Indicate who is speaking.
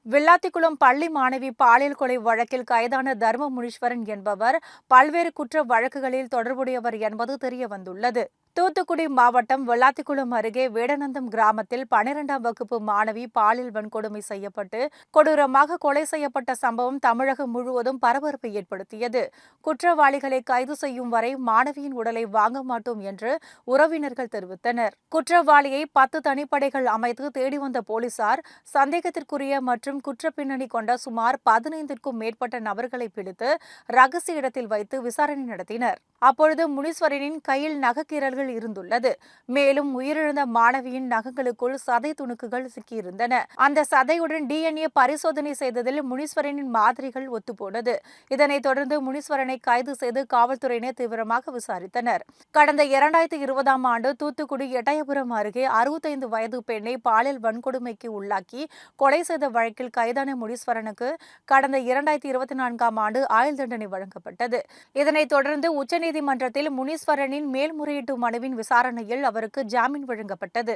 Speaker 1: வில்லாத்திக்குளம் பள்ளி மாணவி பாலியல் கொலை வழக்கில் கைதான தர்ம முனீஸ்வரன் என்பவர் பல்வேறு குற்ற வழக்குகளில் தொடர்புடையவர் என்பது தெரியவந்துள்ளது. தூத்துக்குடி மாவட்டம் விளாத்திக்குளம் அருகே வேடநந்தம் கிராமத்தில் 12ஆம் வகுப்பு மாணவி பாலியல் வன்கொடுமை செய்யப்பட்டு கொடூரமாக கொலை செய்யப்பட்ட சம்பவம் தமிழகம் முழுவதும் பரபரப்பை ஏற்படுத்தியது. குற்றவாளிகளை கைது செய்யும் வரை மாணவியின் உடலை வாங்க மாட்டோம் என்று உறவினர்கள் தெரிவித்தனர். குற்றவாளியை 10 தனிப்படைகள் அமைத்து தேடி வந்த போலீசார் சந்தேகத்திற்குரிய மற்றும் குற்ற பின்னணி கொண்ட சுமார் 15க்கும் மேற்பட்ட நபர்களை பிடித்து ரகசிய இடத்தில் வைத்து விசாரணை நடத்தினர். அப்பொழுது முனீஸ்வரனின் கையில் நகக்கீரல்கள் இருந்துள்ளது. மேலும் உயிரிழந்த மாணவியின் நகங்களுக்குள் சதை துணுக்குகள் சிக்கியிருந்தன. அந்த சதையுடன் DNA பரிசோதனை செய்ததில் முனீஸ்வரனின் மாதிரிகள் ஒத்துப்போனது. இதனைத் தொடர்ந்து முனீஸ்வரனை கைது செய்து காவல்துறையினர் தீவிரமாக விசாரித்தனர். கடந்த 2020ஆம் ஆண்டு தூத்துக்குடி எட்டயபுரம் அருகே 65 வயது பெண்ணை பாலியல் வன்கொடுமைக்கு உள்ளாக்கி கொலை செய்த வழக்கில் கைதான முனீஸ்வரனுக்கு கடந்த 2024ஆம் ஆண்டு ஆயுள் தண்டனை வழங்கப்பட்டது. இதனைத் தொடர்ந்து உச்சநீதிமன்றத்தில் முனீஸ்வரனின் மேல்முறையீட்டு மனுவின் விசாரணையில் அவருக்கு ஜாமீன் வழங்கப்பட்டது.